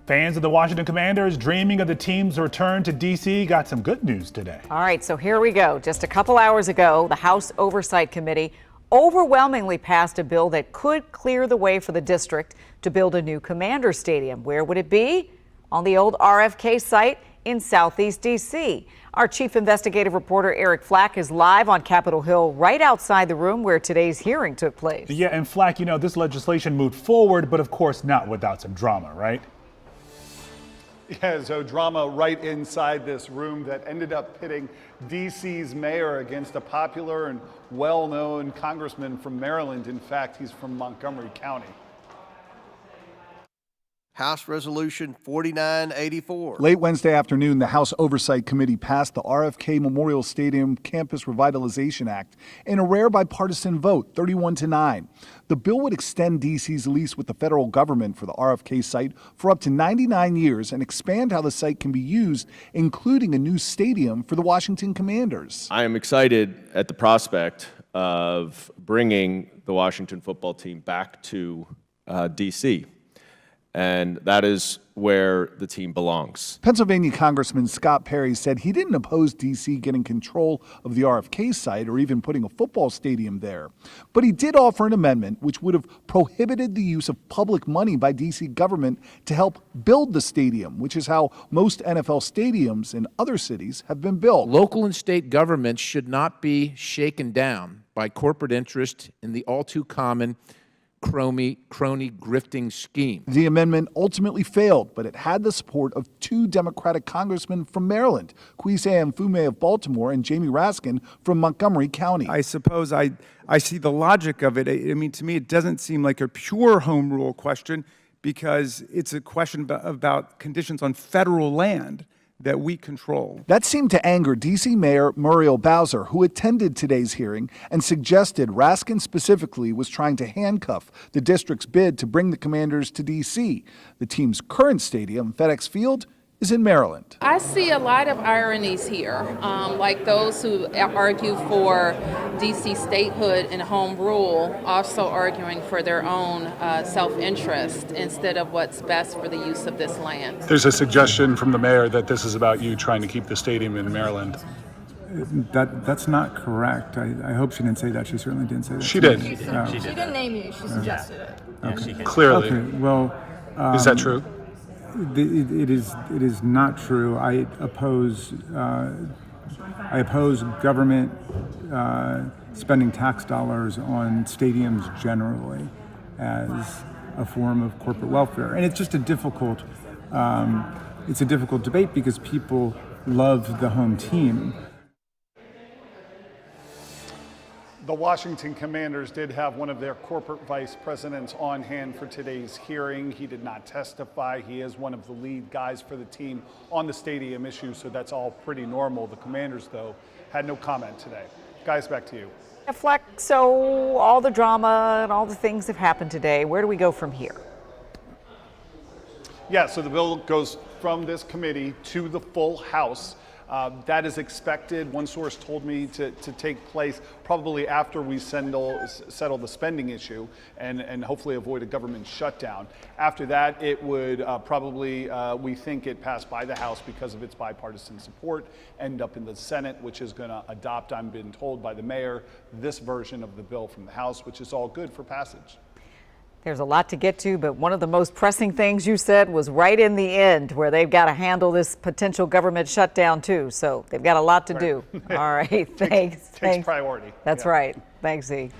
Fans of the Washington Commanders dreaming of the team's return to D.C. got some good news today. All right, so here we go. Just a couple hours ago, the House Oversight Committee overwhelmingly passed a bill that could clear the way for the district to build a new Commander Stadium. Where would it be? On the old RFK site in Southeast D.C. Our chief investigative reporter Eric Flack is live on Capitol Hill right outside the room where today's hearing took place. Yeah, and Flack, you know, this legislation moved forward, but of course not without some drama, right? Yeah, so drama right inside this room that ended up pitting D.C.'s mayor against a popular and well-known congressman from Maryland. In fact, he's from Montgomery County. House Resolution 4984. Late Wednesday afternoon, the House Oversight Committee passed the RFK Memorial Stadium Campus Revitalization Act in a rare bipartisan vote, 31-9. The bill would extend D.C.'s lease with the federal government for the RFK site for up to 99 years and expand how the site can be used, including a new stadium for the Washington Commanders. I am excited at the prospect of bringing the Washington football team back to D.C., and that is where the team belongs. Pennsylvania Congressman Scott Perry said he didn't oppose D.C. getting control of the RFK site or even putting a football stadium there. But he did offer an amendment which would have prohibited the use of public money by D.C. government to help build the stadium, which is how most NFL stadiums in other cities have been built. Local and state governments should not be shaken down by corporate interest in the all-too-common crony grifting scheme. The amendment ultimately failed, but it had the support of two Democratic congressmen from Maryland, Kwesi Mfume of Baltimore and Jamie Raskin from Montgomery County. I suppose I see the logic of it. I mean, to me, it doesn't seem like a pure home rule question because it's a question about conditions on federal land that we control. That seemed to anger D.C. Mayor Muriel Bowser, who attended today's hearing and suggested Raskin specifically was trying to handcuff the district's bid to bring the Commanders to D.C. The team's current stadium, FedEx Field, is in Maryland. I see a lot of ironies here, like those who argue for D.C. statehood and home rule also arguing for their own self-interest instead of what's best for the use of this land. There's a suggestion from the mayor that this is about you trying to keep the stadium in Maryland. That's not correct. I hope she didn't say that. She certainly didn't say that. She did. She didn't name you. She suggested it. Okay. Clearly. Okay. Well, is that true? It is not true. I oppose government spending tax dollars on stadiums generally as a form of corporate welfare, and it's just a difficult debate because people love the home team. The Washington Commanders did have one of their corporate vice presidents on hand for today's hearing. He did not testify. He is one of the lead guys for the team on the stadium issue, so that's all pretty normal. The Commanders, though, had no comment today. Guys, back to you. Fleck, so all the drama and all the things have happened today. Where do we go from here? Yeah, so the bill goes from this committee to the full House. That is expected, one source told me, to take place probably after we settle the spending issue and hopefully avoid a government shutdown. After that, it would probably, we think it passed by the House because of its bipartisan support, end up in the Senate, which is going to adopt, I'm being told by the mayor, this version of the bill from the House, which is all good for passage. There's a lot to get to, but one of the most pressing things you said was right in the end where they've got to handle this potential government shutdown too. So they've got a lot to do. All right. Thanks. Takes priority. That's right. Thanks, Z.